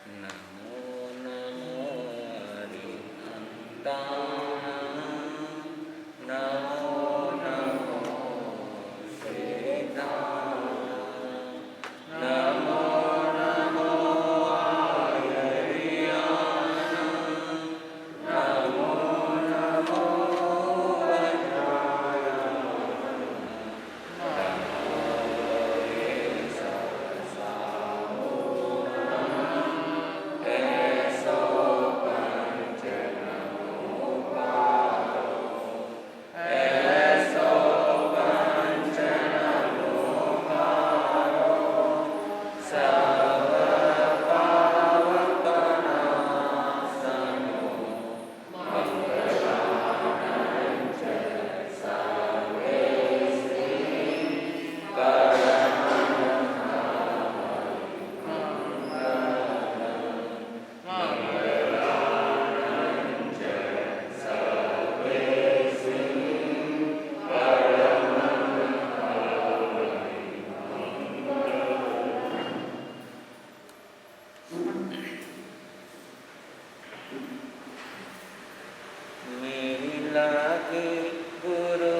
नमो नमो अरिहन्ताय नमो नमो सिद्धाय नमो नमो आयर्याय नमो नमो अजाय मेरी लागे गुरु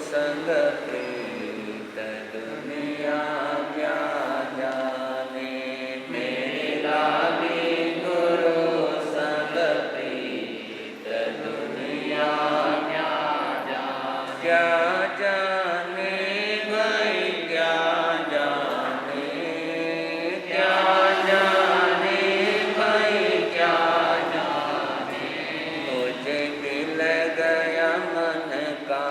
संग प्रीत दुनिया क्या जाने मेरी लागे गुरु संग प्रीत दुनिया क्या जाने क्या जाने भाई क्या जाने क्या जाने भाई क्या जाने मुझे मिल गया मन का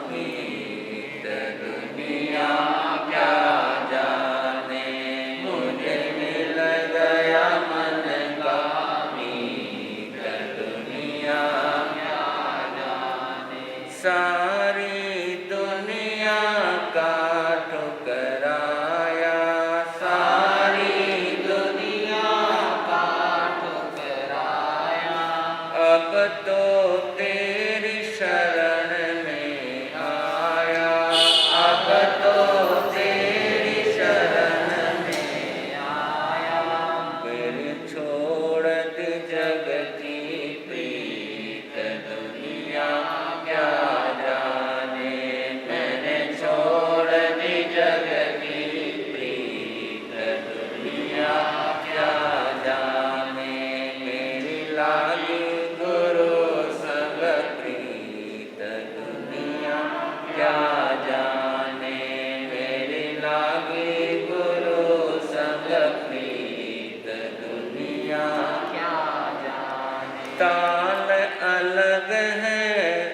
मीत दुनिया क्या जाने मुझे मिल गया मन का मीत दुनिया क्या जाने सारी दुनिया का ठुकराया सारी दुनिया का ठुकराया अब तो तेरी शरण में आया अब तो तेरी शरण में आया फिर छोड़ दी जग की प्रीत दुनिया क्या जाने मैंने छोड़ दी जग की प्रीत दुनिया क्या जाने मेरी लागी गुरु संग प्रीत दुनिया क्या जाने मेरी लागी गुरु संग प्रीत दुनिया क्या जाने ताल अलग है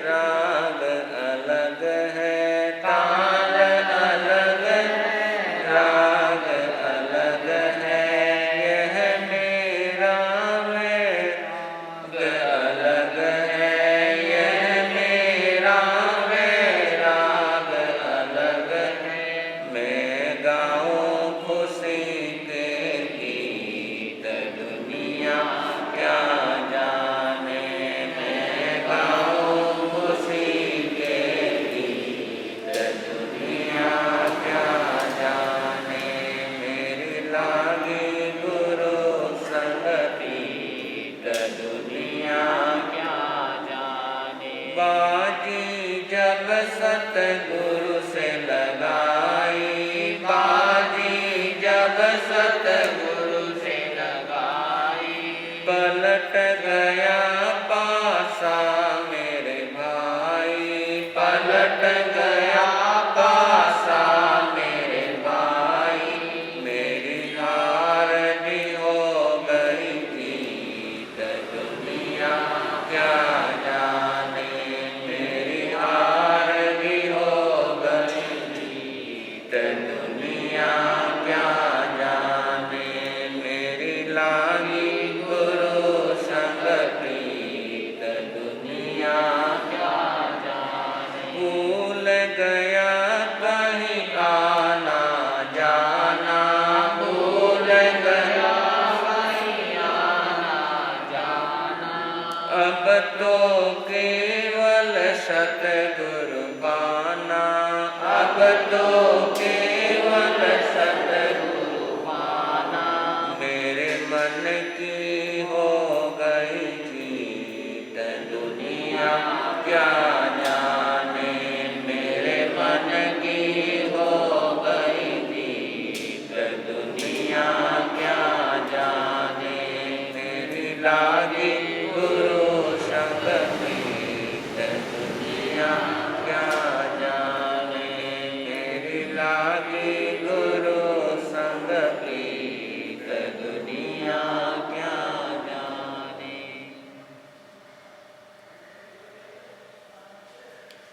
राग अलग है ताल अलग है राग अलग है यह मेरा वैराग अलग है यह मेरा वैराग अलग है मैं गाऊं खुशी के गीत दुनिया क्या जाने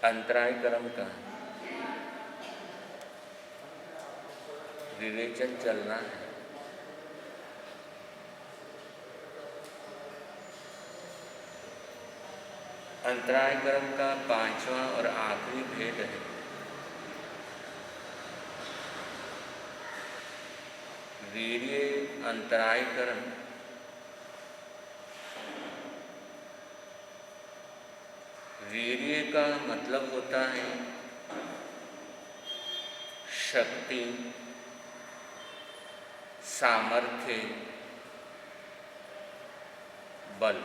अंतराय कर्म का विवेचन चलना है। अंतराय कर्म का 5वां और आखिरी भेद है वीर्य अंतराय कर्म। वीर्य का मतलब होता है शक्ति, सामर्थ्य, बल।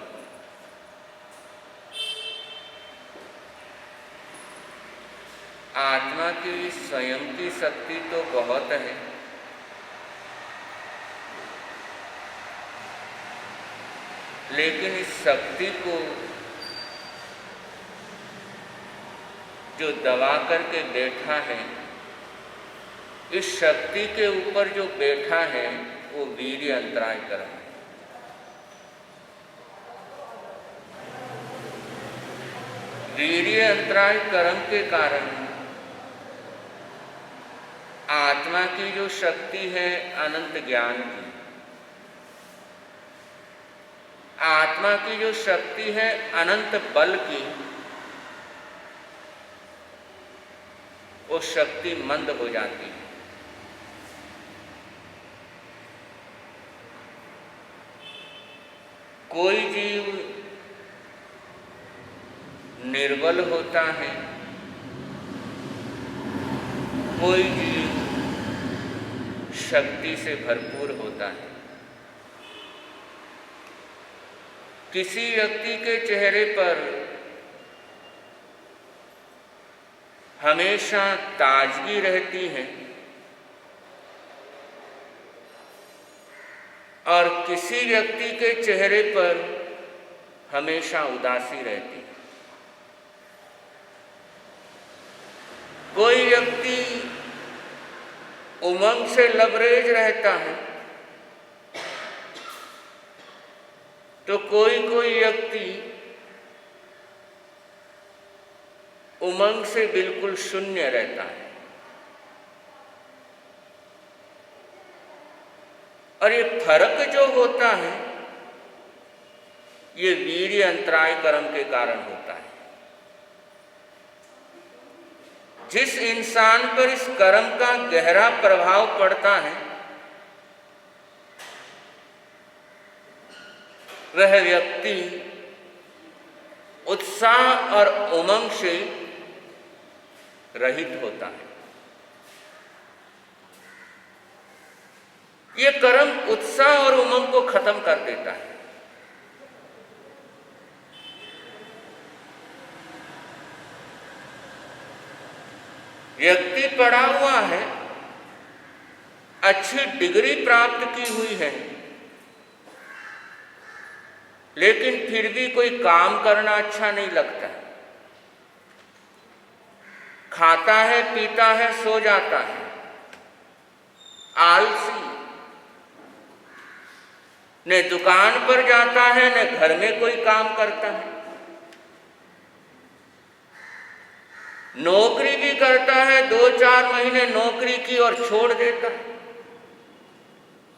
आत्मा की स्वयं की शक्ति तो बहुत है, लेकिन इस शक्ति को जो दबा करके बैठा है, इस शक्ति के ऊपर जो बैठा है वो वीर्य अंतराय कर्म है। वीर्य अंतराय कर्म के कारण आत्मा की जो शक्ति है अनंत ज्ञान की, आत्मा की जो शक्ति है अनंत बल की, वो शक्ति मंद हो जाती है। कोई जीव निर्बल होता है, कोई जीव शक्ति से भरपूर होता है। किसी व्यक्ति के चेहरे पर हमेशा ताजगी रहती है और किसी व्यक्ति के चेहरे पर हमेशा उदासी रहती है। कोई व्यक्ति उमंग से लबरेज रहता है तो कोई व्यक्ति उमंग से बिल्कुल शून्य रहता है। और ये फर्क जो होता है ये वीर्य अंतराय कर्म के कारण होता है। जिस इंसान पर इस कर्म का गहरा प्रभाव पड़ता है वह व्यक्ति उत्साह और उमंग से रहित होता है। ये कर्म उत्साह और उमंग को खत्म कर देता है। व्यक्ति पढ़ा हुआ है, अच्छी डिग्री प्राप्त की हुई है, लेकिन फिर भी कोई काम करना अच्छा नहीं लगता है। खाता है, पीता है, सो जाता है, आलसी, न दुकान पर जाता है न घर में कोई काम करता है। नौकरी भी करता है, 2-4 महीने नौकरी की और छोड़ देता है,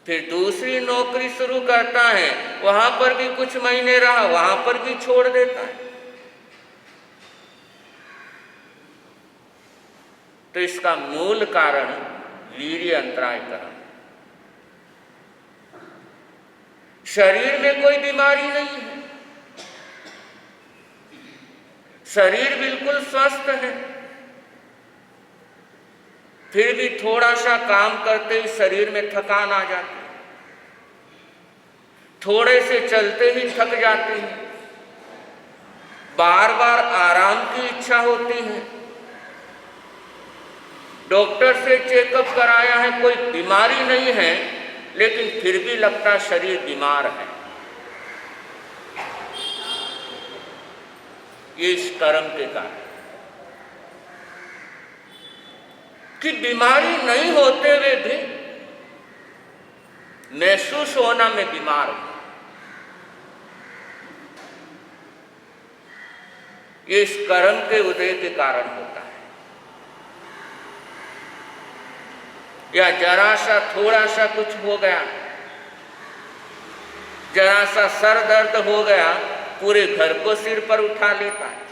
फिर दूसरी नौकरी शुरू करता है, वहां पर भी कुछ महीने रहा, वहां पर भी छोड़ देता है। तो इसका मूल कारण वीर्य अंतराय कर्म। शरीर में कोई बीमारी नहीं है, शरीर बिल्कुल स्वस्थ है, फिर भी थोड़ा सा काम करते ही शरीर में थकान आ जाती है, थोड़े से चलते ही थक जाते हैं, बार बार आराम की इच्छा होती है। डॉक्टर से चेकअप कराया है, कोई बीमारी नहीं है, लेकिन फिर भी लगता शरीर बीमार है। ये इस कर्म के कारण कि बीमारी नहीं होते हुए भी महसूस होना में बीमार हूं। ये इस कर्म के उदय के कारण होता है। या जरा सा थोड़ा सा कुछ हो गया, जरा सा सर दर्द हो गया, पूरे घर को सिर पर उठा लेता है।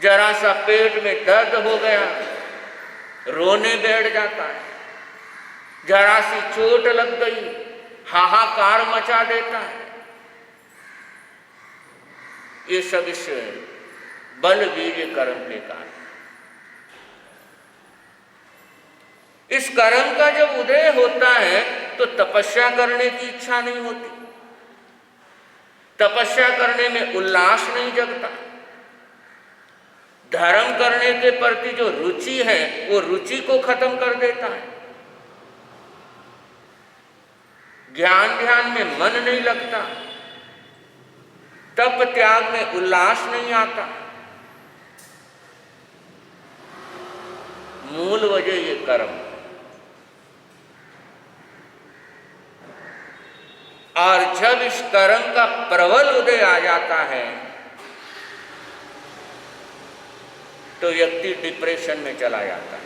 जरा सा पेट में दर्द हो गया, रोने बैठ जाता है। जरा सी चोट लग गई, हाहाकार मचा देता है। ये सब इस बल वीर्य कर्म के कारण। इस कर्म का जब उदय होता है तो तपस्या करने की इच्छा नहीं होती, तपस्या करने में उल्लास नहीं जगता। धर्म करने के प्रति जो रुचि है वो रुचि को खत्म कर देता है। ज्ञान ध्यान में मन नहीं लगता, तप त्याग में उल्लास नहीं आता। मूल वजह ये कर्म। और जब इस कर्म का प्रबल उदय आ जाता है तो व्यक्ति डिप्रेशन में चला जाता है।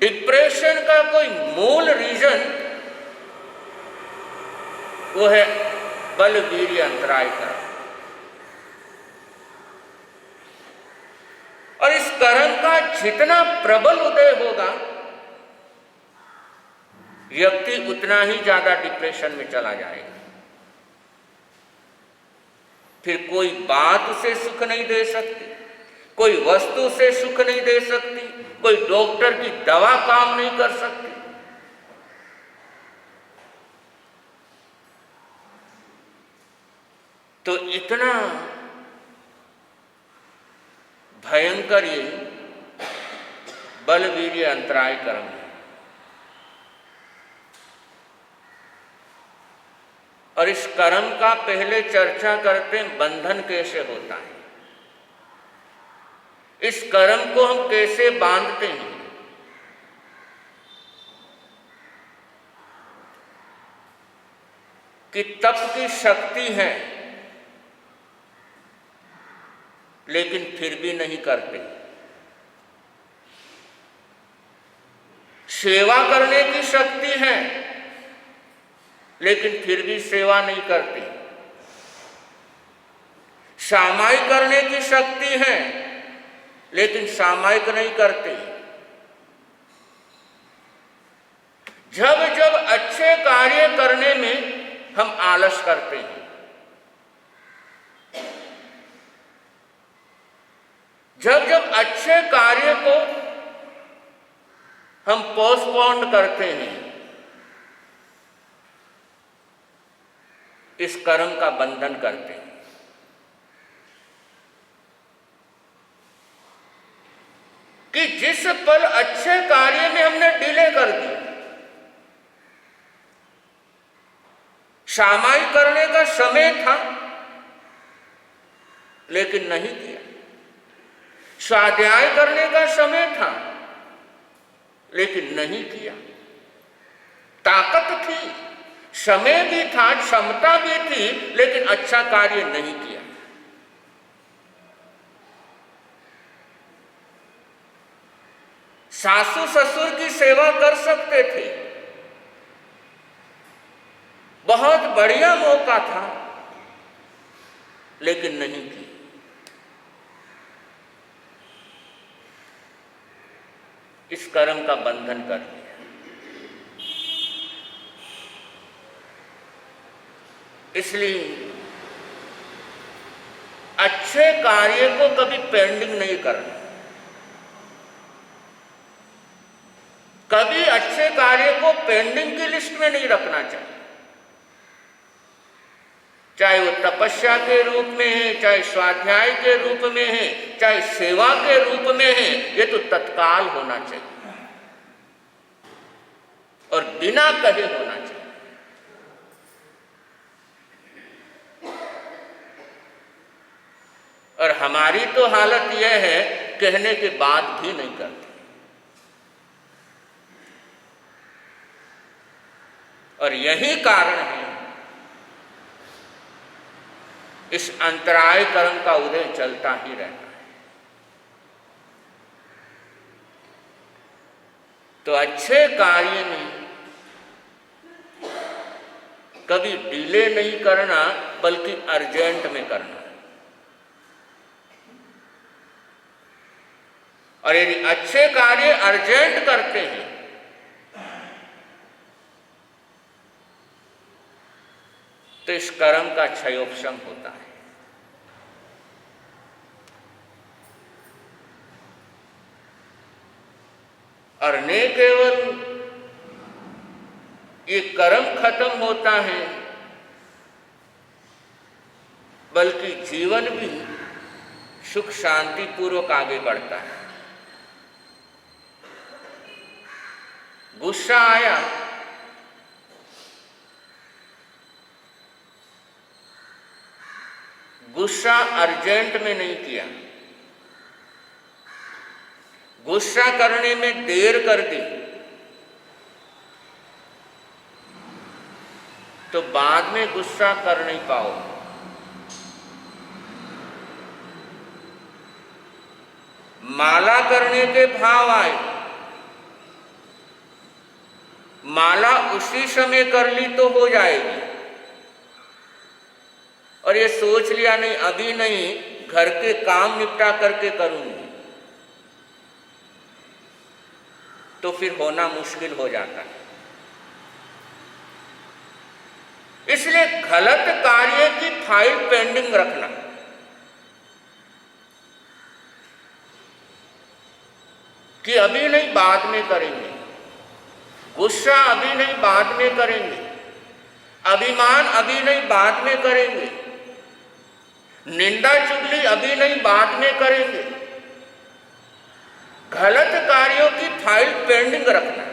डिप्रेशन का कोई मूल रीजन वो है बल वीर्य अंतराय कर्म। और इस कर्म का जितना प्रबल उदय होगा व्यक्ति उतना ही ज्यादा डिप्रेशन में चला जाएगा। फिर कोई बात उसे सुख नहीं दे सकती, कोई वस्तु उसे सुख नहीं दे सकती, कोई डॉक्टर की दवा काम नहीं कर सकती। तो इतना भयंकर ये बल वीर्य अंतराय कर्म है। और इस कर्म का पहले चर्चा करते हैं बंधन कैसे होता है, इस कर्म को हम कैसे बांधते हैं। कि तप की शक्ति है लेकिन फिर भी नहीं करते, सेवा करने की शक्ति है लेकिन फिर भी सेवा नहीं करते, सामायिक करने की शक्ति है लेकिन सामायिक नहीं करते। जब जब अच्छे कार्य करने में हम आलस करते हैं, जब जब अच्छे कार्य को हम पोस्टपोन करते हैं, इस कर्म का बंधन करते हैं। कि जिस पल अच्छे कार्य में हमने डिले कर दी, सामायिक करने का समय था लेकिन नहीं किया, स्वाध्याय करने का समय था लेकिन नहीं किया, ताकत थी, समय भी था, क्षमता भी थी, लेकिन अच्छा कार्य नहीं किया। सासू ससुर की सेवा कर सकते थे, बहुत बढ़िया मौका था लेकिन नहीं की। इस कर्म का बंधन कर दिया। इसलिए अच्छे कार्य को कभी पेंडिंग नहीं करना, कभी अच्छे कार्य को पेंडिंग की लिस्ट में नहीं रखना चाहिए। चाहे वो तपस्या के रूप में है, चाहे स्वाध्याय के रूप में है, चाहे सेवा के रूप में है, ये तो तत्काल होना चाहिए और बिना कहे होना चाहिए। और हमारी तो हालत यह है कहने के बाद भी नहीं करते। और यही कारण है इस अंतराय कर्म का उदय चलता ही रहता है। तो अच्छे कार्य में कभी डिले नहीं करना, बल्कि अर्जेंट में करना। और यदि अच्छे कार्य अर्जेंट करते हैं तो इस कर्म का क्षयोपशम होता है। और न केवल ये कर्म खत्म होता है, बल्कि जीवन भी सुख शांति पूर्वक आगे बढ़ता है। गुस्सा आया, गुस्सा अर्जेंट में नहीं किया, गुस्सा करने में देर कर दी तो बाद में गुस्सा कर नहीं पाओ। माला करने के भाव आए, माला उसी समय कर ली तो हो जाएगी, और ये सोच लिया नहीं अभी नहीं, घर के काम निपटा करके करूंगी, तो फिर होना मुश्किल हो जाता है। इसलिए गलत कार्य की फाइल पेंडिंग रखना, कि अभी नहीं बाद में करेंगे, गुस्सा अभी नहीं बाद में करेंगे, अभिमान अभी नहीं बाद में करेंगे, निंदा चुगली अभी नहीं बाद में करेंगे। गलत कार्यों की फाइल पेंडिंग रखना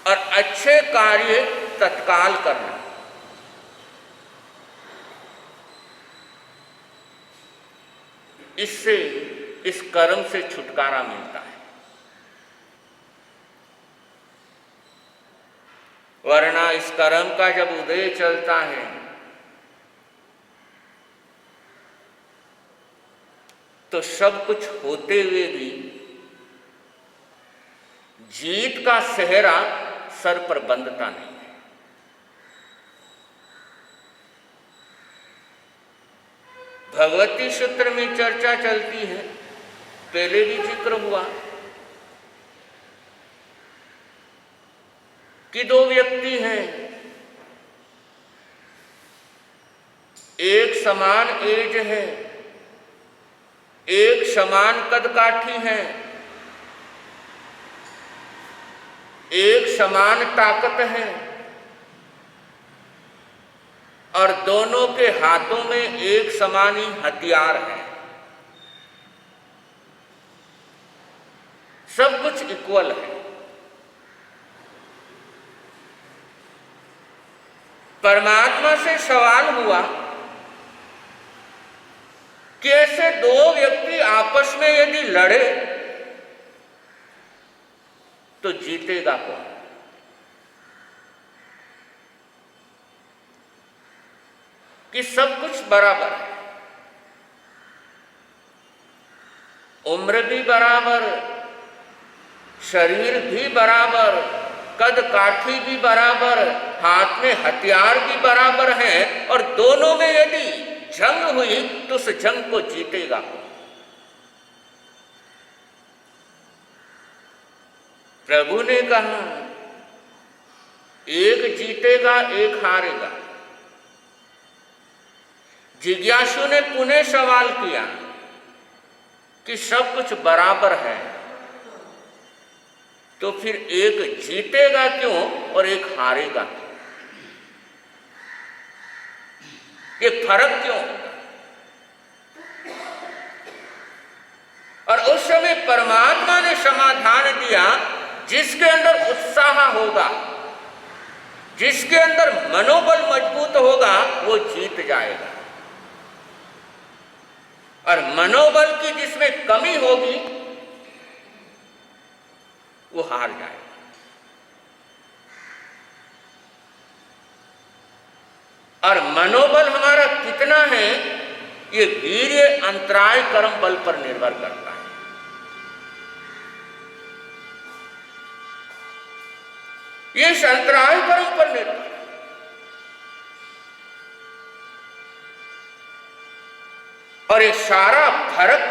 और अच्छे कार्य तत्काल करना। इससे इस कर्म से छुटकारा मिलता है। वरना इस कर्म का जब उदय चलता है तो सब कुछ होते हुए भी जीत का सेहरा सर पर बंधता नहीं है। भगवती सूत्र में चर्चा चलती है, पहले भी जिक्र हुआ कि दो व्यक्ति हैं, एक समान एज है, एक समान कदकाठी है, एक समान ताकत है, और दोनों के हाथों में एक समान ही हथियार है। सब कुछ इक्वल है। परमात्मा से सवाल हुआ कि ऐसे दो व्यक्ति आपस में यदि लड़े तो जीतेगा कौन? कि सब कुछ बराबर है, उम्र भी बराबर, शरीर भी बराबर, कद काठी भी बराबर, हाथ में हथियार भी बराबर हैं, और दोनों में यदि जंग हुई तो उस जंग को जीतेगा। प्रभु ने कहा एक जीतेगा एक हारेगा। जिज्ञासु ने पुनः सवाल किया कि सब कुछ बराबर है तो फिर एक जीतेगा क्यों और एक हारेगा क्यों? ये फर्क क्यों? और उस समय परमात्मा ने समाधान दिया, जिसके अंदर उत्साह होगा, जिसके अंदर मनोबल मजबूत होगा, वो जीत जाएगा, और मनोबल की जिसमें कमी होगी वो हार जाएगा। और मनोबल हमारा कितना है ये वीर्य अंतराय कर्म बल पर निर्भर करता है। ये इस अंतराय कर्म पर निर्भर है। और ये सारा फर्क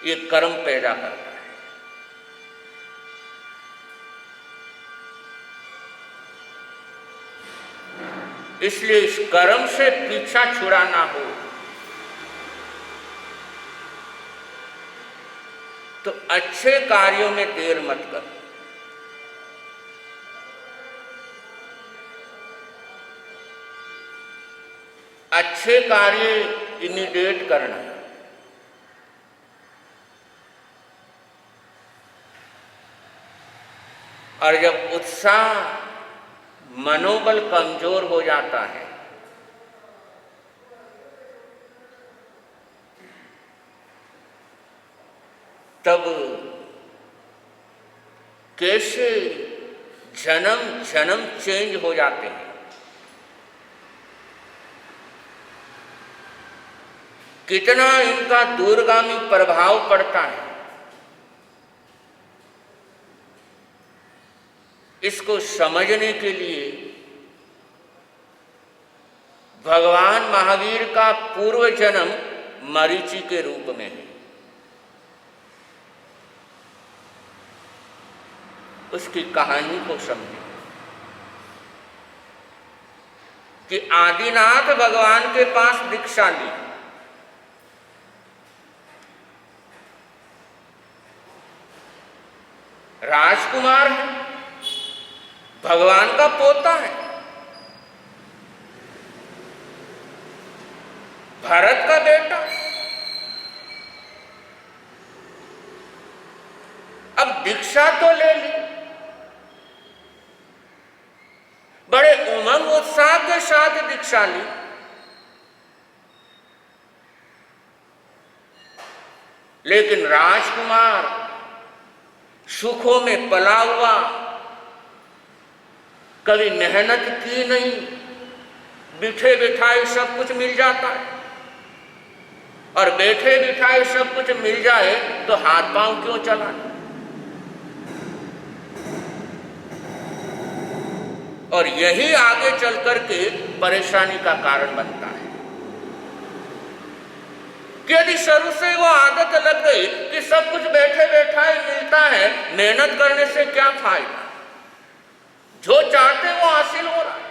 ये कर्म पैदा करता है। इसलिए इस कर्म से पीछा छुड़ाना हो तो अच्छे कार्यों में देर मत करो। अच्छे कार्य इमीडिएट करना। और जब उत्साह मनोबल कमजोर हो जाता है तब कैसे जन्म जन्म चेंज हो जाते हैं। कितना इनका दूरगामी प्रभाव पड़ता है इसको समझने के लिए भगवान महावीर का पूर्व जन्म मरीचि के रूप में है। उसकी कहानी को समझें कि आदिनाथ भगवान के पास दीक्षा ली। राजकुमार है, भगवान का पोता है, भरत का बेटा। अब दीक्षा तो ले ली, बड़े उमंग उत्साह के साथ दीक्षा ली, लेकिन राजकुमार सुखों में पला हुआ, कभी मेहनत की नहीं, बिठे बिठाए सब कुछ मिल जाता है। और बैठे बिठाए सब कुछ मिल जाए तो हाथ पांव क्यों चलाए। और यही आगे चल करके परेशानी का कारण बनता है कि यदि शुरू से वो आदत लग गई कि सब कुछ बैठे बैठाए मिलता है, मेहनत करने से क्या फायदा, जो चाहते वो हासिल हो रहा है,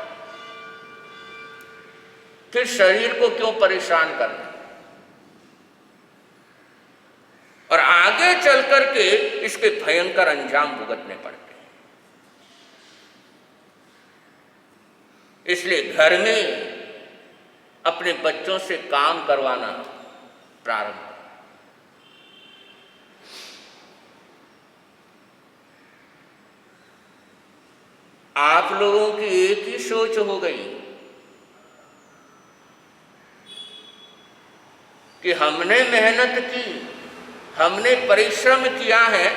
फिर शरीर को क्यों परेशान करना। और आगे चल करके इसके भयंकर अंजाम भुगतने पड़ते हैं। इसलिए घर में अपने बच्चों से काम करवाना प्रारंभ करें। आप लोगों की एक ही सोच हो गई कि हमने मेहनत की, हमने परिश्रम किया है,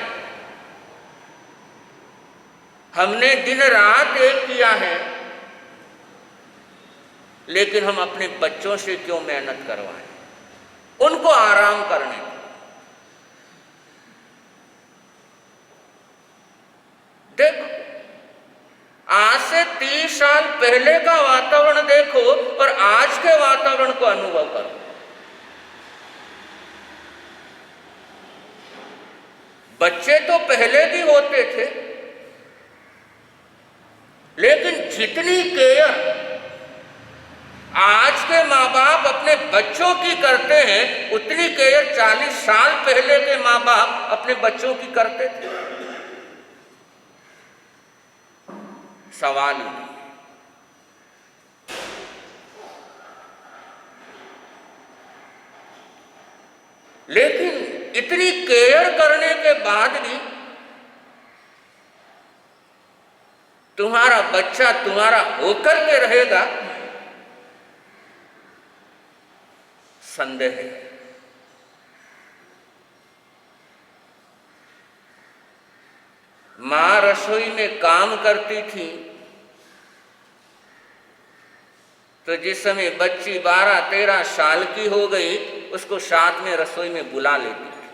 हमने दिन रात एक किया है, लेकिन हम अपने बच्चों से क्यों मेहनत करवाएं, उनको आराम करने दो। देखो, आज से 30 साल पहले का वातावरण देखो और आज के वातावरण को अनुभव करो। बच्चे तो पहले भी होते थे, लेकिन जितनी केयर आज के माँ बाप अपने बच्चों की करते हैं, उतनी केयर 40 साल पहले के माँ बाप अपने बच्चों की करते थे। सवाल ही नहीं। लेकिन इतनी केयर करने के बाद भी तुम्हारा बच्चा तुम्हारा होकर के रहेगा, संदेह है। मां रसोई में काम करती थी तो जिस समय बच्ची 12-13 साल की हो गई, उसको साथ में रसोई में बुला लेती थी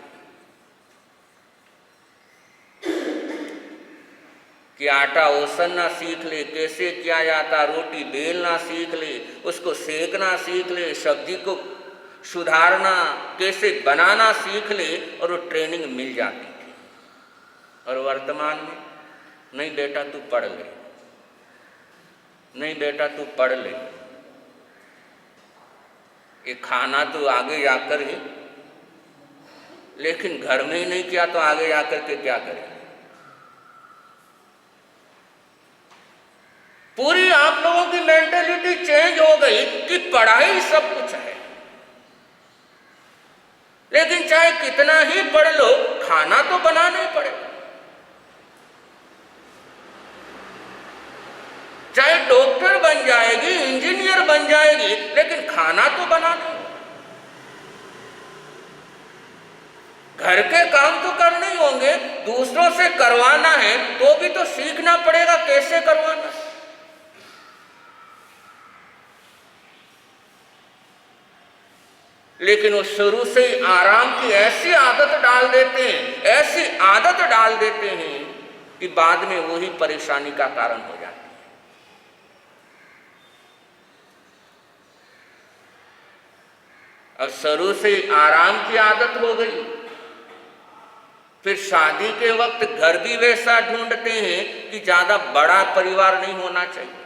कि आटा ओसना सीख ले, कैसे किया जाता, रोटी बेलना सीख ले, उसको सेकना सीख ले, सब्जी को सुधारना, कैसे बनाना सीख ले, और वो ट्रेनिंग मिल जाती थी। और वर्तमान में, नहीं बेटा तू पढ़ ले, नहीं बेटा तू पढ़ ले, ये खाना तो आगे जाकर ही, लेकिन घर में ही नहीं किया तो आगे जाकर के क्या करें। पूरी आप लोगों की मेंटेलिटी चेंज हो गई कि पढ़ाई सब कुछ है, लेकिन चाहे कितना ही पढ़ लो, खाना तो बनाना ही पड़ेगा। चाहे डॉक्टर बन जाएगी, इंजीनियर बन जाएगी, लेकिन खाना तो बनाना है। घर के काम तो करने ही होंगे, दूसरों से करवाना है तो भी तो सीखना पड़ेगा कैसे करवाना है। लेकिन वो शुरू से ही आराम की ऐसी आदत डाल देते हैं, ऐसी आदत डाल देते हैं कि बाद में वही परेशानी का कारण हो जाता है। अब शुरू से ही आराम की आदत हो गई, फिर शादी के वक्त घर भी वैसा ढूंढते हैं कि ज्यादा बड़ा परिवार नहीं होना चाहिए,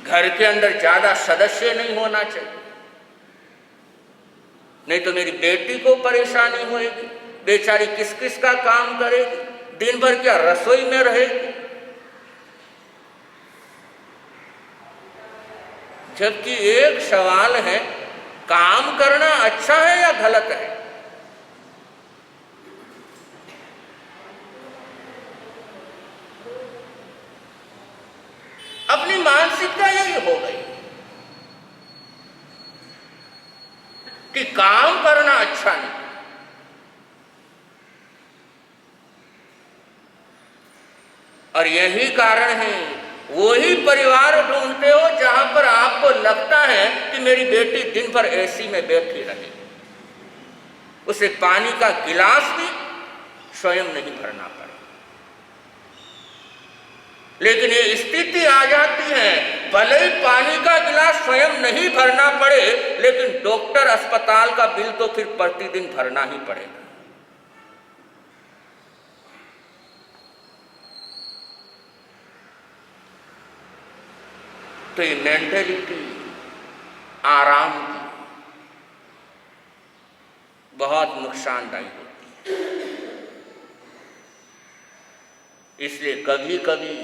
घर के अंदर ज्यादा सदस्य नहीं होना चाहिए, नहीं तो मेरी बेटी को परेशानी होगी, बेचारी किस किस का काम करेगी, दिन भर क्या रसोई में रहेगी। जबकि एक सवाल है, काम करना अच्छा है या गलत है? अपनी मानसिकता यही हो गई कि काम करना अच्छा नहीं। और यही कारण है, वही परिवार ढूंढते हो जहां पर आपको लगता है कि मेरी बेटी दिन भर एसी में बैठी रहे, उसे पानी का गिलास भी स्वयं नहीं भरना पड़े। लेकिन ये स्थिति आ जाती है, भले ही पानी का गिलास स्वयं नहीं भरना पड़े, लेकिन डॉक्टर अस्पताल का बिल तो फिर प्रतिदिन भरना ही पड़ेगा। तो ये मेंटेलिटी आराम की बहुत नुकसानदायी होती है। इसलिए कभी कभी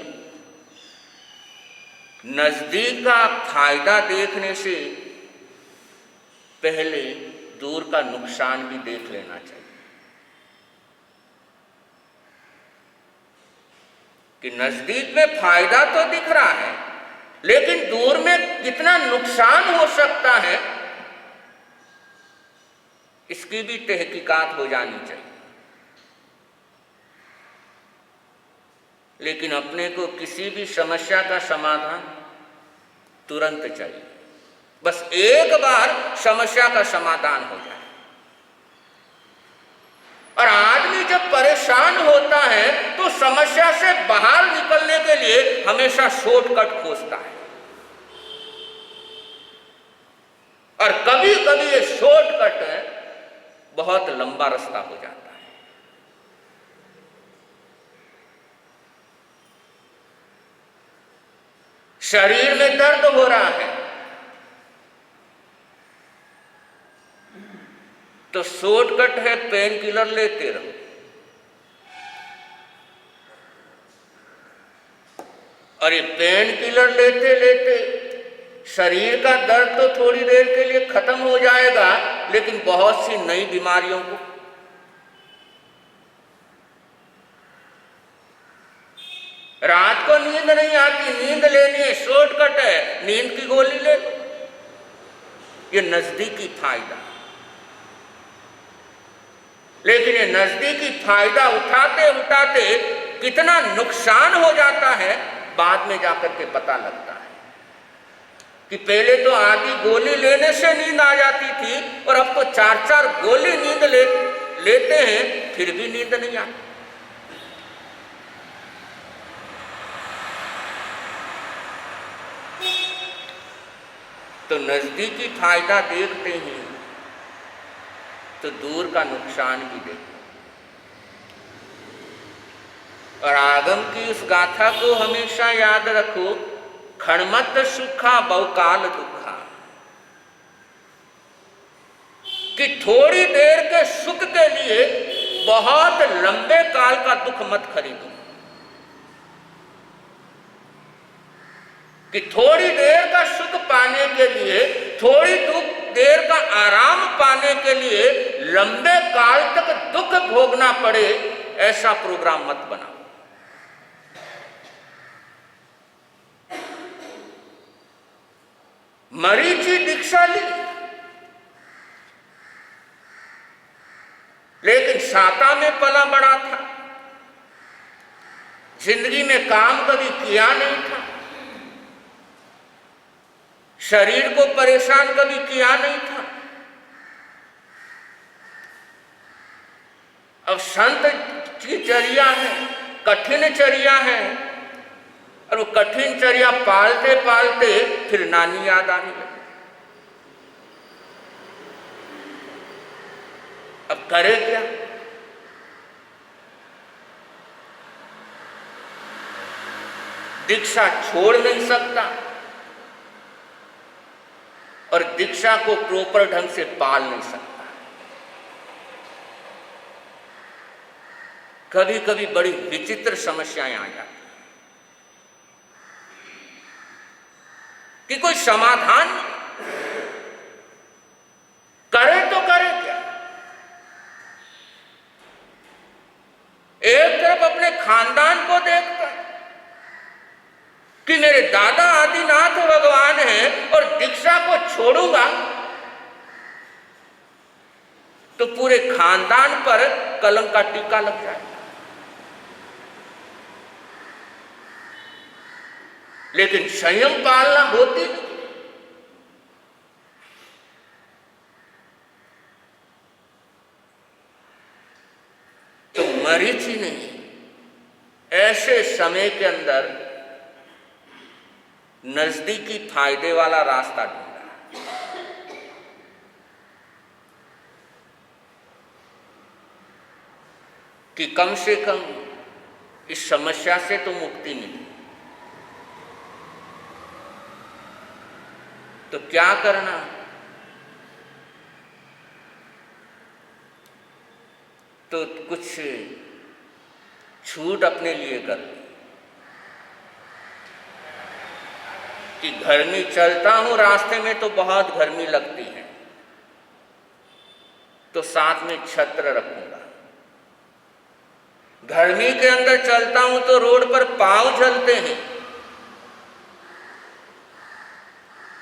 नजदीक का फायदा देखने से पहले दूर का नुकसान भी देख लेना चाहिए कि नजदीक में फायदा तो दिख रहा है, लेकिन दूर में कितना नुकसान हो सकता है, इसकी भी तहकीकात हो जानी चाहिए। लेकिन अपने को किसी भी समस्या का समाधान तुरंत चाहिए, बस एक बार समस्या का समाधान हो जाए। और आदमी जब परेशान होता है तो समस्या से बाहर निकलने के लिए हमेशा शॉर्टकट खोजता है, और कभी कभी ये शॉर्टकट बहुत लंबा रास्ता हो जाता है। शरीर में दर्द हो रहा है तो शॉर्टकट है पेन किलर लेते रहो, और ये पेन किलर लेते लेते शरीर का दर्द तो थोड़ी देर के लिए खत्म हो जाएगा, लेकिन बहुत सी नई बीमारियों को रात को नींद नहीं आती, नींद लेनी है, शॉर्टकट है, नींद की गोली ले लो। ये नजदीकी फायदा, लेकिन ये नजदीकी फायदा उठाते उठाते कितना नुकसान हो जाता है बाद में जाकर के पता लगता है कि पहले तो आधी गोली लेने से नींद आ जाती थी और अब तो 4-4 गोली नींद लेते हैं फिर भी नींद नहीं आती। तो नजदीकी फायदा देखते हैं तो दूर का नुकसान भी देखते। और आगम की उस गाथा को हमेशा याद रखो, खणमत सुखा बहुकाल दुखा, कि थोड़ी देर के सुख के लिए बहुत लंबे काल का दुख मत खरीदो। कि थोड़ी देर का सुख पाने के लिए, थोड़ी देर का आराम पाने के लिए लंबे काल तक दुख भोगना पड़े, ऐसा प्रोग्राम मत बनाओ। मरीचि दीक्षा ली, लेकिन साता में पला बड़ा था, जिंदगी में काम कभी किया नहीं था, शरीर को परेशान कभी किया नहीं था। अब संत की चर्या है, कठिन चर्या है, और वो कठिन चर्या पालते पालते फिर नानी याद आने लगी। अब करे क्या? दीक्षा छोड़ नहीं सकता और दीक्षा को प्रॉपर ढंग से पाल नहीं सकता। कभी कभी बड़ी विचित्र समस्याएं आ जाती कि कोई समाधान नहीं, करे तो करे क्या? एक तरफ अपने खानदान को देखता है कि मेरे दादा आदिनाथ भगवान हैं और दीक्षा को छोड़ूंगा तो पूरे खानदान पर कलंक का टीका लग जाएगा। लेकिन संयम पालना होती नहीं। तो मरीचि ने ऐसे समय के अंदर नजदीकी फायदे वाला रास्ता ढूंढा कि कम से कम इस समस्या से तो मुक्ति मिले। तो क्या करना? तो कुछ छूट अपने लिए कर ली कि घर में चलता हूं, रास्ते में तो बहुत गर्मी लगती है, तो साथ में छत्र रखूंगा। गर्मी के अंदर चलता हूं तो रोड पर पांव जलते हैं,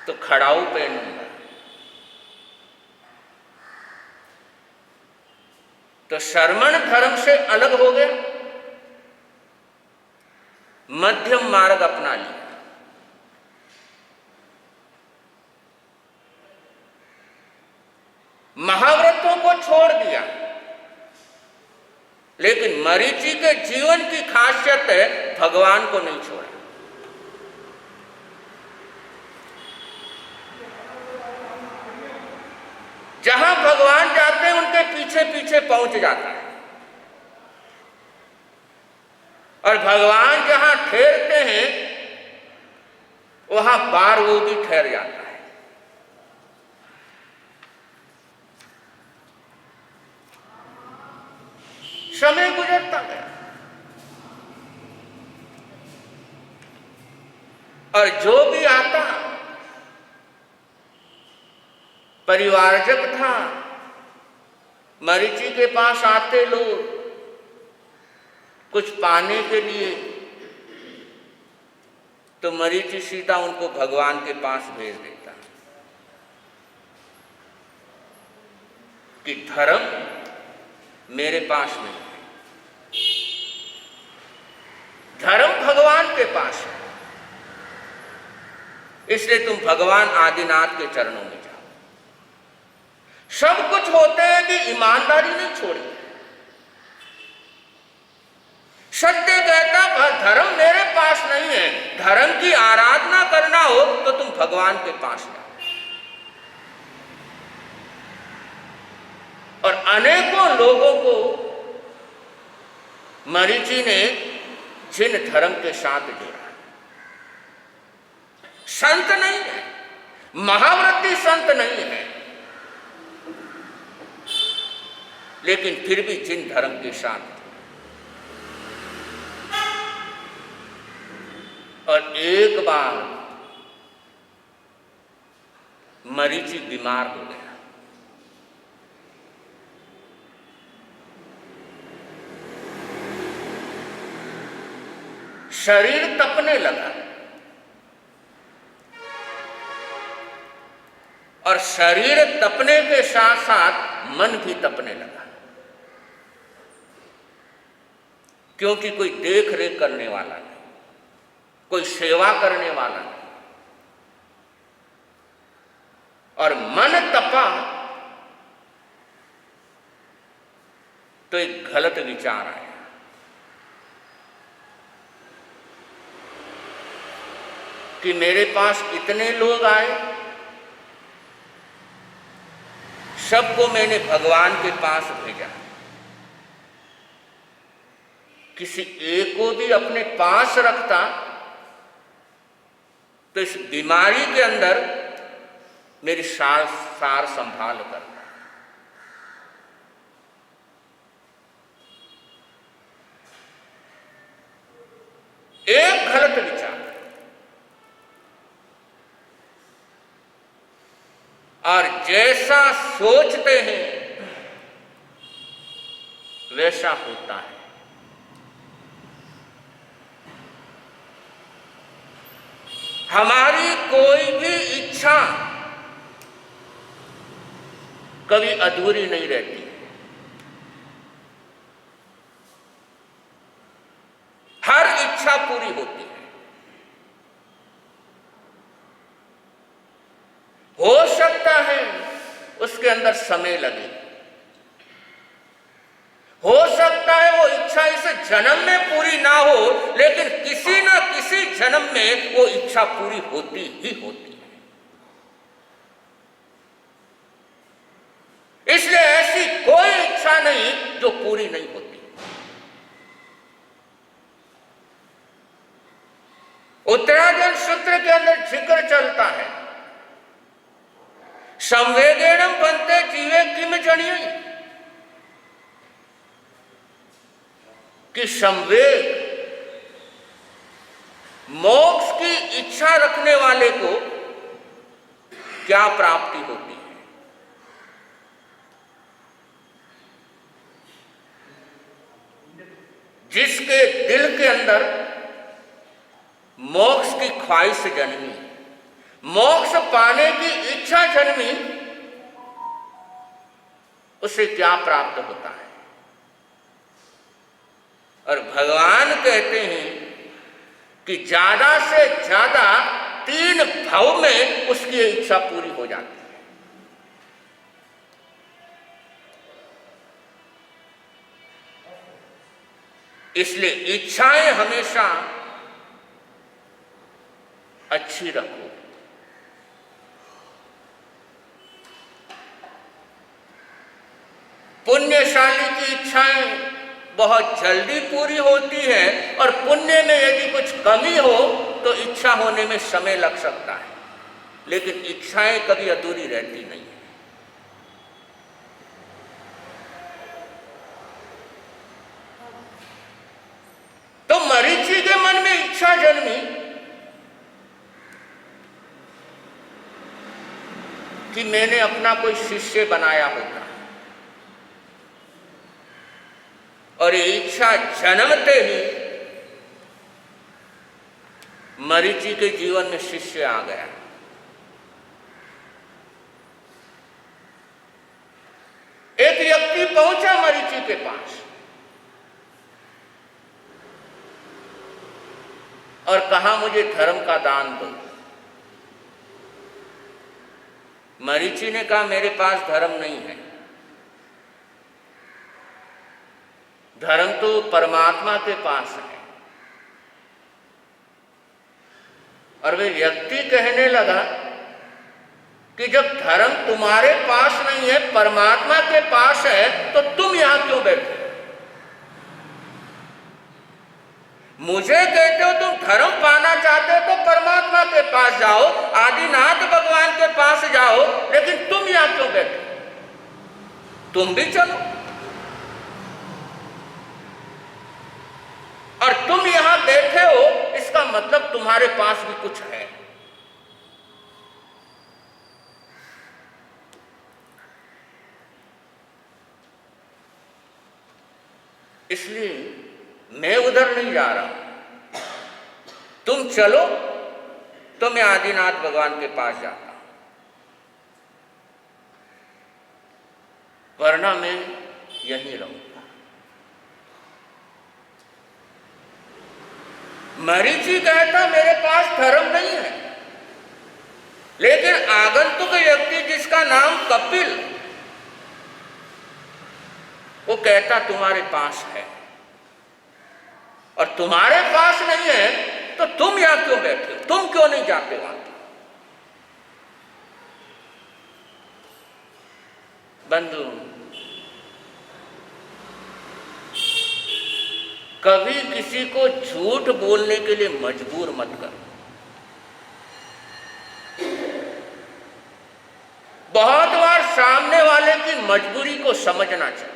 तो खड़ाऊ पहनूंगा। तो श्रमण धर्म से अलग हो गया, मध्यम मार्ग अपना लिया। महाव्रतों को छोड़ दिया, लेकिन मरीचि के जीवन की खासियत है भगवान को नहीं छोड़ा। जहां भगवान जाते हैं उनके पीछे पीछे पहुंच जाता है, और भगवान जहां ठहरते हैं वहां बार वो भी ठहर जाता है। समय गुजरता गया और जो भी आता परिवारजक था, मरीचि के पास आते लोग कुछ पाने के लिए, तो मरीचि सीधा उनको भगवान के पास भेज देता कि धर्म मेरे पास नहीं है, धर्म भगवान के पास है, इसलिए तुम भगवान आदिनाथ के चरणों में जाओ। सब कुछ होते हैं कि ईमानदारी नहीं छोड़ी। सत्य कहता धर्म मेरे पास नहीं है, धर्म की आराधना करना हो तो तुम भगवान के पास जाओ। और अनेकों लोगों को मरीचि ने जिन धर्म के साथ जोड़ा, संत नहीं है, महाव्रती संत नहीं है, लेकिन फिर भी जिन धर्म के साथ। और एक बार मरीचि बीमार हो गया। शरीर तपने लगा और शरीर तपने के साथ साथ मन भी तपने लगा, क्योंकि कोई देख रेख करने वाला नहीं, कोई सेवा करने वाला नहीं। और मन तपा तो एक गलत विचार आया कि मेरे पास इतने लोग आए, सबको मैंने भगवान के पास भेजा, किसी एक को भी अपने पास रखता तो इस बीमारी के अंदर मेरी सार संभाल करता। एक गलत विचार। और जैसा सोचते हैं वैसा होता है। हमारी कोई भी इच्छा कभी अधूरी नहीं रहती। हर इच्छा पूरी होती है। हो सकता है उसके अंदर समय लगे, हो सकता है वो इच्छा इस जन्म में पूरी ना हो, लेकिन किसी ना किसी जन्म में वो इच्छा पूरी होती ही होती है। इसलिए ऐसी कोई इच्छा नहीं जो पूरी नहीं होती। उत्तराखंड सूत्र के अंदर जिक्र चलता है, संवेगेणम बनते जीवे किम जनिए, कि संवेग मोक्ष की इच्छा रखने वाले को क्या प्राप्ति होती है। जिसके दिल के अंदर मोक्ष की ख्वाहिश जन्मी, मोक्ष पाने की इच्छा जन्मी, उसे क्या प्राप्त होता है। और भगवान कहते हैं कि ज्यादा से ज्यादा 3 भव में उसकी इच्छा पूरी हो जाती है। इसलिए इच्छाएं हमेशा अच्छी रखो। पुण्यशाली की इच्छाएं बहुत जल्दी पूरी होती है, और पुण्य में यदि कुछ कमी हो तो इच्छा होने में समय लग सकता है, लेकिन इच्छाएं कभी अधूरी रहती नहीं है। तो मरीचि के मन में इच्छा जन्मी कि मैंने अपना कोई शिष्य बनाया होगा, और ये इच्छा जन्मते ही मरीचि के जीवन में शिष्य आ गया। एक व्यक्ति पहुंचा मरीचि के पास और कहा मुझे धर्म का दान दो। मरीचि ने कहा मेरे पास धर्म नहीं है, धर्म तो परमात्मा के पास है। और वे व्यक्ति कहने लगा कि जब धर्म तुम्हारे पास नहीं है, परमात्मा के पास है, तो तुम यहां क्यों बैठे? मुझे कहते हो तुम धर्म पाना चाहते हो तो परमात्मा के पास जाओ, आदिनाथ भगवान के पास जाओ, लेकिन तुम यहां क्यों बैठे? तुम भी चलो। और तुम यहां बैठे हो, इसका मतलब तुम्हारे पास भी कुछ है। इसलिए मैं उधर नहीं जा रहा, तुम चलो तो मैं आदिनाथ भगवान के पास जाता हूं, वरना मैं यहीं रहूंगा। मरीचि कहता मेरे पास धर्म नहीं है, लेकिन आगंतुक व्यक्ति जिसका नाम कपिल, वो कहता तुम्हारे पास है, और तुम्हारे पास नहीं है तो तुम यहां क्यों बैठे हो? तुम क्यों नहीं जाते वहां? बंधु, कभी किसी को झूठ बोलने के लिए मजबूर मत करो। बहुत बार सामने वाले की मजबूरी को समझना चाहिए।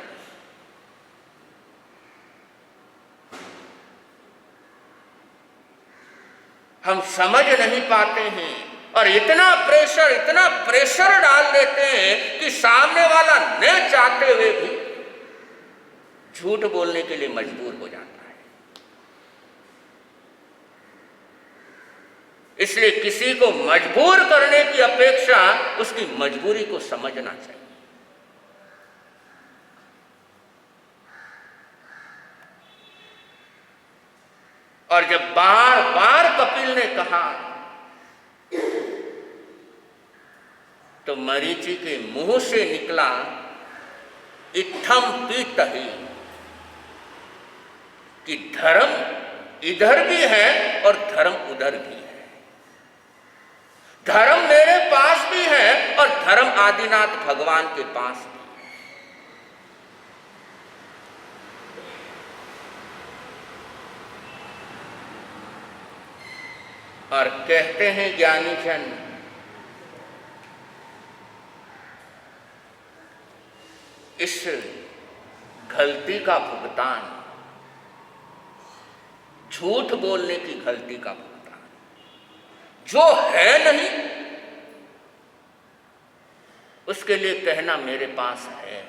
हम समझ नहीं पाते हैं और इतना प्रेशर डाल देते हैं कि सामने वाला न चाहते हुए भी झूठ बोलने के लिए मजबूर हो जाता है। इसलिए किसी को मजबूर करने की अपेक्षा उसकी मजबूरी को समझना चाहिए। और जब बार बार कपिल ने कहा तो मरीचि के मुंह से निकला इत्थम पीतहि, कि धर्म इधर भी है और धर्म उधर भी है। धर्म मेरे पास भी है और धर्म आदिनाथ भगवान के पास भी। और कहते हैं ज्ञानी जन, इस गलती का भुगतान, झूठ बोलने की गलती का भुगतान, जो है नहीं उसके लिए कहना मेरे पास है,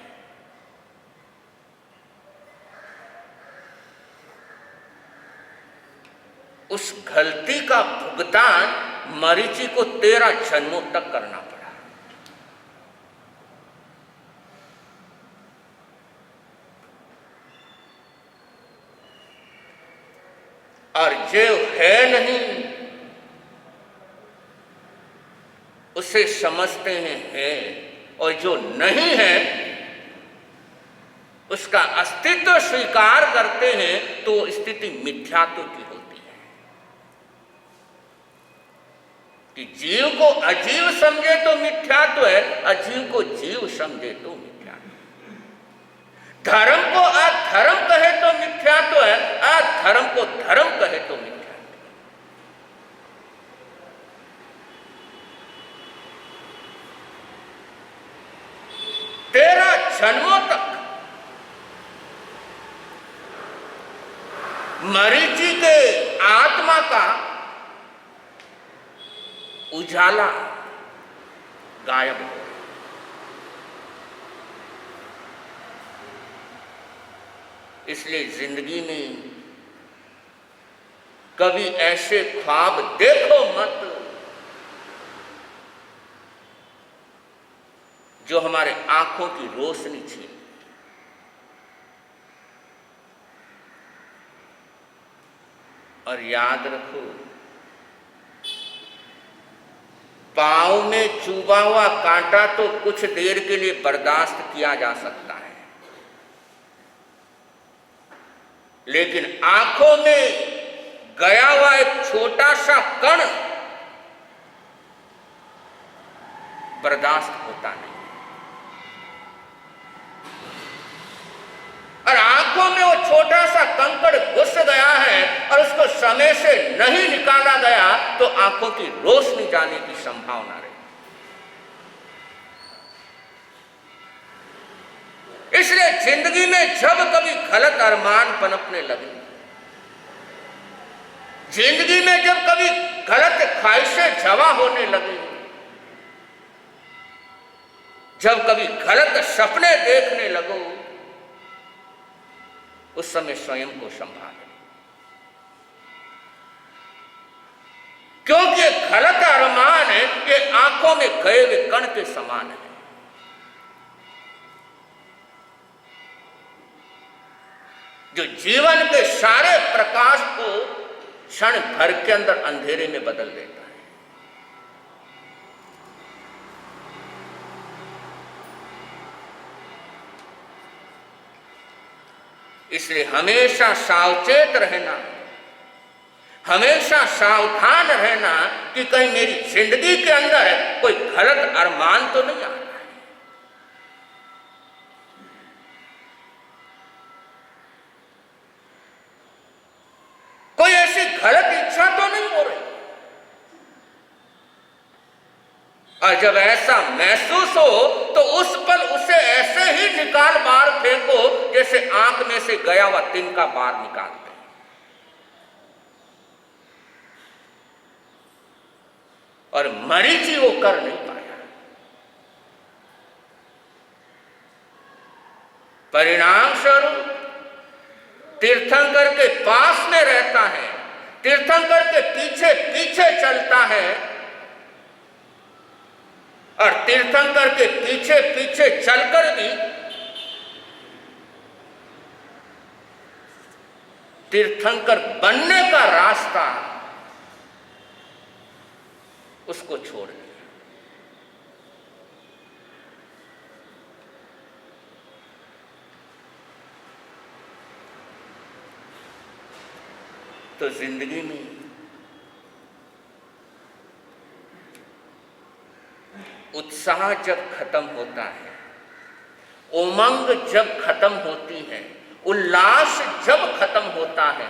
उस गलती का भुगतान मरीचि को 13 जन्मों तक करना पड़ा। और जो है नहीं उसे समझते हैं है, और जो नहीं है उसका अस्तित्व स्वीकार करते हैं, तो स्थिति मिथ्यात्व की होती है। कि जीव को अजीव समझे तो मिथ्यात्व है, अजीव को जीव समझे तो मिथ्यात्व। धर्म को अधर्म कहे तो मिथ्यात्व है, अधर्म को धर्म कहे तो मिथ्यात्व। तेरह जन्मों तक मरीचि के आत्मा का उजाला गायब हो। इसलिए जिंदगी में कभी ऐसे ख्वाब देखो मत जो हमारे आंखों की रोशनी छीन। और याद रखो, पांव में चुभा हुआ कांटा तो कुछ देर के लिए बर्दाश्त किया जा सकता है, लेकिन आंखों में गया हुआ एक छोटा सा कण बर्दाश्त होता नहीं। और आंखों में वो छोटा सा कंकड़ घुस गया है और उसको समय से नहीं निकाला गया तो आंखों की रोशनी जाने की संभावना रही। इसलिए जिंदगी में जब कभी गलत अरमान पनपने लगे, जिंदगी में जब कभी गलत ख्वाहिशें जवा होने लगी, जब कभी गलत सपने देखने लगो, उस समय स्वयं को संभाले, क्योंकि गलत अरमान है, ये आंखों में गए हुए कण के समान है। जो जीवन के सारे प्रकाश को क्षण भर के अंदर अंधेरे में बदल देता है। इसलिए हमेशा सावचेत रहना, हमेशा सावधान रहना कि कहीं मेरी जिंदगी के अंदर कोई गलत अरमान तो नहीं आ रहा है। कोई ऐसी गलत इच्छा तो नहीं हो रही। और जब ऐसा महसूस हो तो उस पल उसे ऐसे ही निकाल बाहर फेंको जैसे आंख में से गया हुआ तिनका बाहर निकालते हैं। और मरीची वो कर नहीं पाया। परिणाम स्वरूप तीर्थंकर के पास में रहता है, तीर्थंकर के पीछे पीछे चलता है और तीर्थंकर के पीछे पीछे चलकर भी तीर्थंकर बनने का रास्ता उसको छोड़ दिया। तो जिंदगी में उत्साह जब खत्म होता है, उमंग जब खत्म होती है, उल्लास जब खत्म होता है,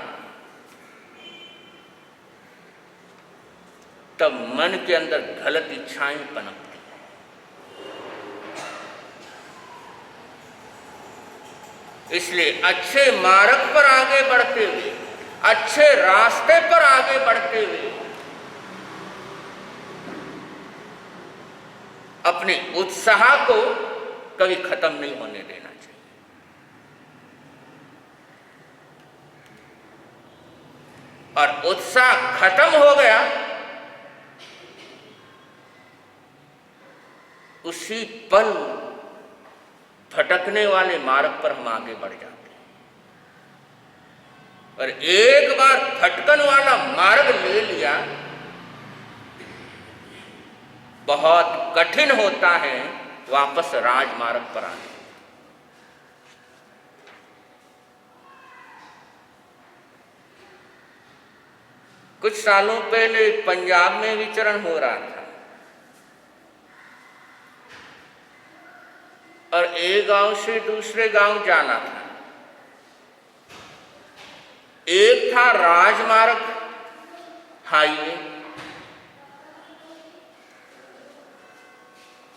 तब मन के अंदर गलत इच्छाएं पनपती हैं। इसलिए अच्छे मार्ग पर आगे बढ़ते हुए, अच्छे रास्ते पर आगे बढ़ते हुए अपने उत्साह को कभी खत्म नहीं होने देना चाहिए। और उत्साह खत्म हो गया, उसी पल भटकने वाले मार्ग पर हम आगे बढ़ जाते हैं। और एक बार भटकन वाला मार्ग ले लिया, बहुत कठिन होता है वापस राजमार्ग पर आना। कुछ सालों पहले पंजाब में विचरण हो रहा था और एक गांव से दूसरे गांव जाना था। एक था राजमार्ग, हाईवे,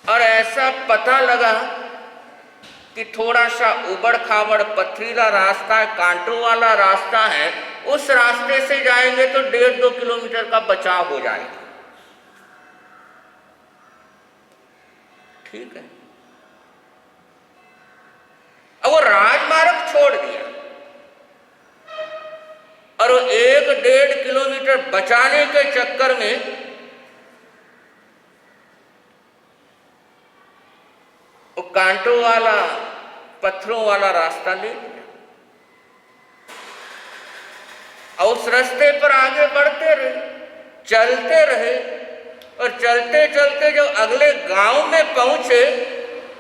और ऐसा पता लगा कि थोड़ा सा उबड़ खाबड़ पथरीला रास्ता है, कांटों वाला रास्ता है, उस रास्ते से जाएंगे तो 1.5-2 किलोमीटर का बचाव हो जाएगा। ठीक है, अब वो राजमार्ग छोड़ दिया और वो 1-1.5 किलोमीटर बचाने के चक्कर में वो कांटों वाला, पत्थरों वाला रास्ता ले लिया। और उस रास्ते पर आगे बढ़ते रहे, चलते रहे, और चलते चलते जब अगले गांव में पहुंचे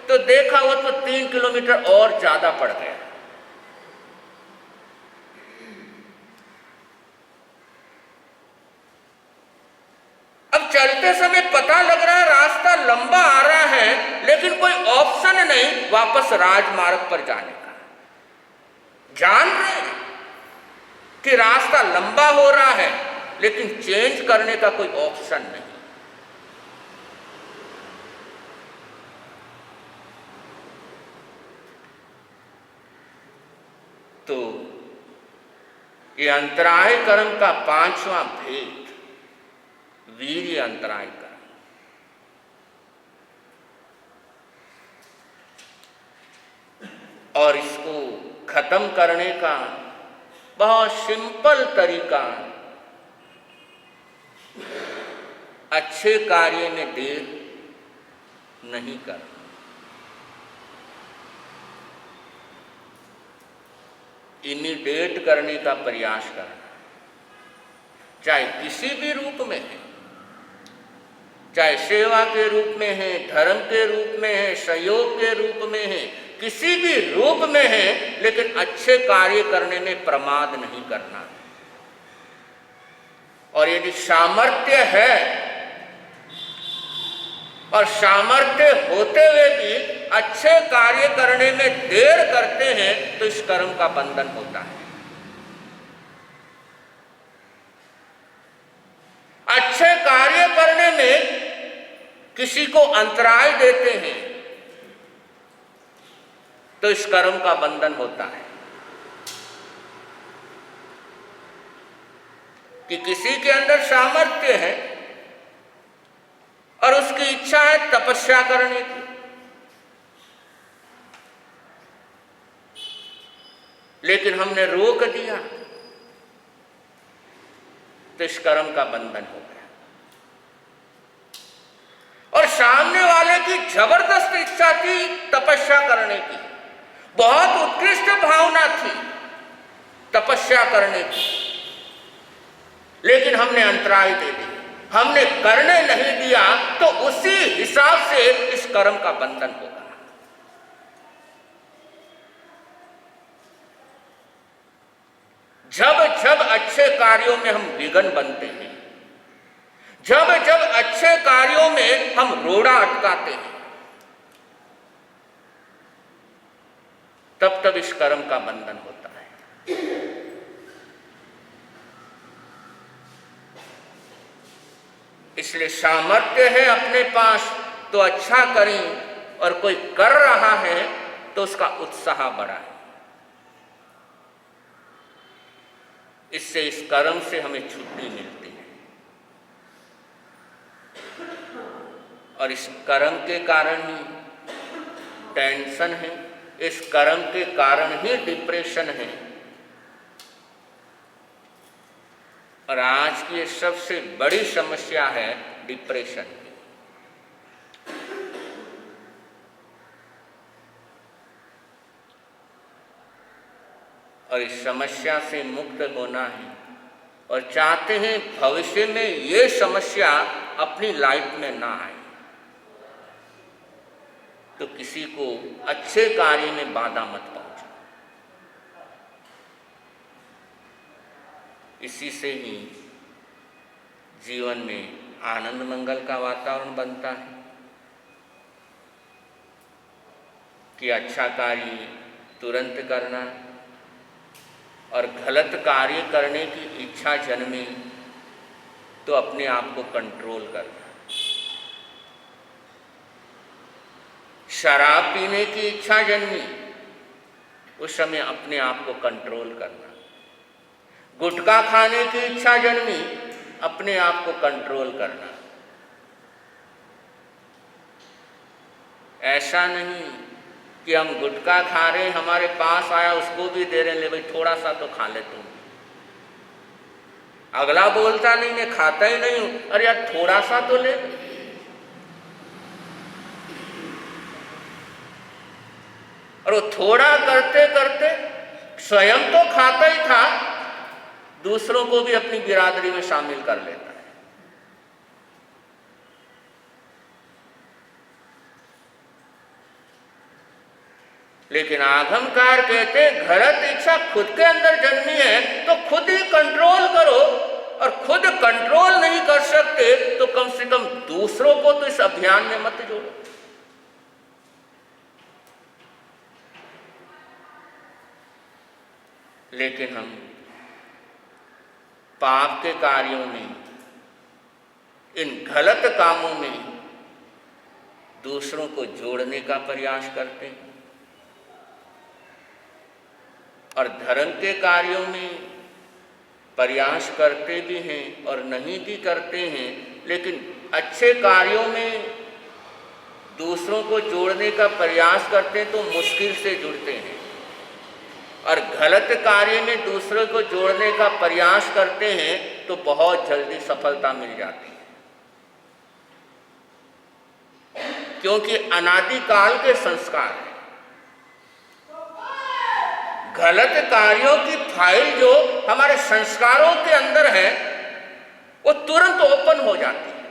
तो देखा वो तो 3 किलोमीटर और ज्यादा पड़ गया। अब चलते समय पता लग रहा है रास्ता लंबा आ रहा है, लेकिन कोई ऑप्शन नहीं वापस राजमार्ग पर जाने का। जान रहे हैं कि रास्ता लंबा हो रहा है, लेकिन चेंज करने का कोई ऑप्शन नहीं। तो ये अंतराय कर्म का 5वां भेद वीर्य अंतराय कर्म। और इसको खत्म करने का बहुत सिंपल तरीका, अच्छे कार्य में देर नहीं करना। इमीडिएट करने का प्रयास करना, चाहे किसी भी रूप में है, चाहे सेवा के रूप में है, धर्म के रूप में है, सहयोग के रूप में है, किसी भी रूप में है, लेकिन अच्छे कार्य करने में प्रमाद नहीं करना। और यदि सामर्थ्य है और सामर्थ्य होते हुए भी अच्छे कार्य करने में देर करते हैं तो इस कर्म का बंधन होता है। अच्छे कार्य करने में किसी को अंतराय देते हैं तो इस कर्म का बंधन होता है। कि किसी के अंदर सामर्थ्य है और उसकी इच्छा है तपस्या करने की, लेकिन हमने रोक दिया तो इस कर्म का बंधन हो गया। और सामने वाले की जबरदस्त इच्छा थी तपस्या करने की, बहुत उत्कृष्ट भावना थी तपस्या करने की, लेकिन हमने अंतराय दे दी, हमने करने नहीं दिया, तो उसी हिसाब से इस कर्म का बंधन होगा। जब जब अच्छे कार्यों में हम विघ्न बनते हैं, जब जब अच्छे कार्यों में हम रोड़ा अटकाते हैं, तब तब इस कर्म का बंधन होता है। इसलिए सामर्थ्य है अपने पास तो अच्छा करें, और कोई कर रहा है तो उसका उत्साह बढ़ाएं। इससे इस कर्म से हमें छुट्टी मिलती है। और इस कर्म के कारण ही टेंशन है, इस कर्म के कारण ही डिप्रेशन है। और आज की सबसे बड़ी समस्या है डिप्रेशन की। और इस समस्या से मुक्त होना है, और चाहते हैं भविष्य में ये समस्या अपनी लाइफ में ना आए, तो किसी को अच्छे कार्य में बाधा मत पहुंचाओ। इसी से ही जीवन में आनंद मंगल का वातावरण बनता है कि अच्छा कार्य तुरंत करना और गलत कार्य करने की इच्छा जन्मे तो अपने आप को कंट्रोल करना। शराब पीने की इच्छा जन्मी, उस समय अपने आप को कंट्रोल करना। गुटखा खाने की इच्छा जन्मी, अपने आप को कंट्रोल करना। ऐसा नहीं कि हम गुटखा खा रहे, हमारे पास आया उसको भी दे रहे, ले भाई थोड़ा सा तो खा ले तुम। अगला बोलता नहीं, मैं खाता ही नहीं हूं, अरे यार थोड़ा सा तो ले। और वो थोड़ा करते करते स्वयं तो खाता ही था, दूसरों को भी अपनी बिरादरी में शामिल कर लेता है। लेकिन आगमकार कहते घरत इच्छा खुद के अंदर जन्मी है तो खुद ही कंट्रोल करो, और खुद कंट्रोल नहीं कर सकते तो कम से कम दूसरों को तो इस अभियान में मत जोड़ो। लेकिन हम पाप के कार्यों में, इन गलत कामों में दूसरों को जोड़ने का प्रयास करते हैं, और धर्म के कार्यों में प्रयास करते भी हैं और नहीं भी करते हैं। लेकिन अच्छे कार्यों में दूसरों को जोड़ने का प्रयास करते हैं तो मुश्किल से जुड़ते हैं, और गलत कार्य में दूसरों को जोड़ने का प्रयास करते हैं तो बहुत जल्दी सफलता मिल जाती है, क्योंकि अनादिकाल के संस्कार हैं। गलत कार्यों की फाइल जो हमारे संस्कारों के अंदर है वो तुरंत ओपन हो जाती है,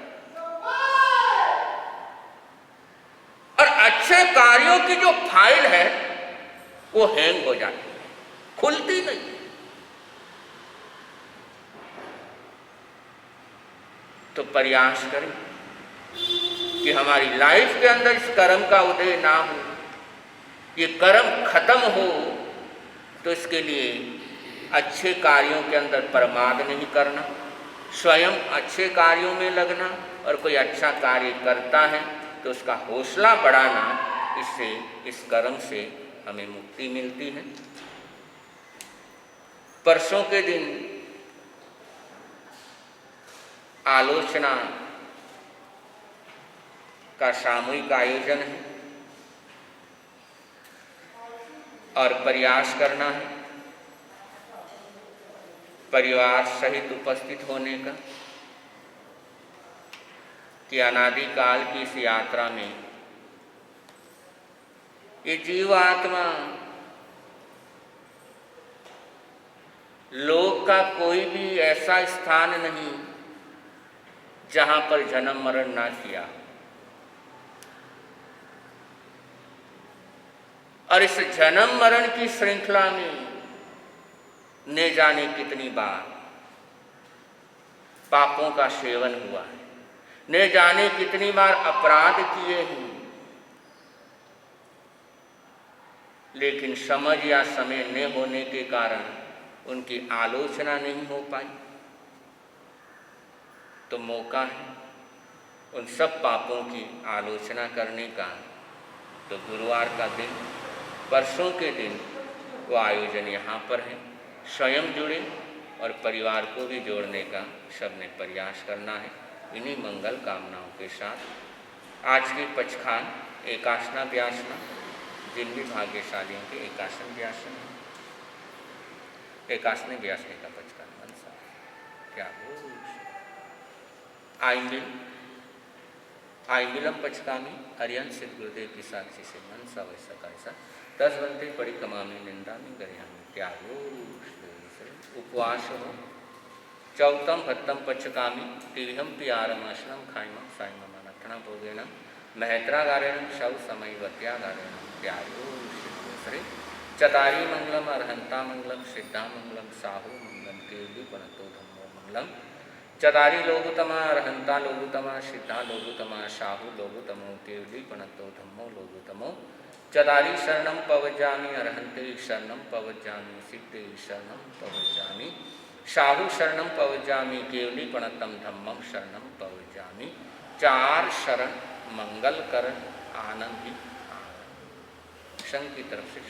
और अच्छे कार्यों की जो फाइल है वो हैंग हो जाती है, खुलती नहीं। तो प्रयास करें कि हमारी लाइफ के अंदर इस कर्म का उदय ना हो, ये कर्म खत्म हो। तो इसके लिए अच्छे कार्यों के अंदर प्रमाद नहीं करना, स्वयं अच्छे कार्यों में लगना, और कोई अच्छा कार्य करता है तो उसका हौसला बढ़ाना। इससे, इस कर्म से हमें मुक्ति मिलती है। परसों के दिन आलोचना का सामूहिक आयोजन है, और प्रयास करना है परिवार सहित उपस्थित होने का, कि अनादिकाल की इस यात्रा में ये जीवात्मा लोक का कोई भी ऐसा स्थान नहीं जहां पर जन्म मरण ना किया, और इस जन्म मरण की श्रृंखला में न जाने कितनी बार पापों का सेवन हुआ है, न जाने कितनी बार अपराध किए हैं, लेकिन समझ या समय न होने के कारण उनकी आलोचना नहीं हो पाई। तो मौका है उन सब पापों की आलोचना करने का। तो गुरुवार का दिन, परसों के दिन वो आयोजन यहाँ पर है। स्वयं जुड़े और परिवार को भी जोड़ने का सबने प्रयास करना है। इन्हीं मंगल कामनाओं के साथ आज के पचखान एकासना व्यासना, जिन भी भाग्यशालियों के एकासन व्यासन है, एकासने व्यासने का पचखान मनसा क्या आइमिलम पचकामी हरियन सिद्ध गुरुदेव की साक्षी से मनसा वैसा कैसा 10 बनते परिक्रमा में निंदा में गरिया में त्यागो। उपवास हो चौतम भत्तम पचकामी तिविहम पियारमाशनम खाइमम साइमम अनठणम भोगेन महत्रागारेण शव समय वत्यागारेण त्यागो। श्री चतारी मंगलम अर्हंता मंगलम सिद्धा मंगलम साहू मंगलम केवली पणतो धम्मो मंगलम। चतारी लोगुतमा अर्हंता लोगुतमा सिद्धा लोगुतमा साहू लोगुतमो केवली पणतो धम्मो लोगुतमो। चतारी शरणम पवज्जामि अर्हंते शरणम पवज्जामि सिद्धे शरणम पवज्जामि साहू शरणम पवज्जामि केवली पणतम धम्मम शरणम पवज्जामि। 4 शरण मंगल करण आनंद ही आनंद। संघ की तरफ से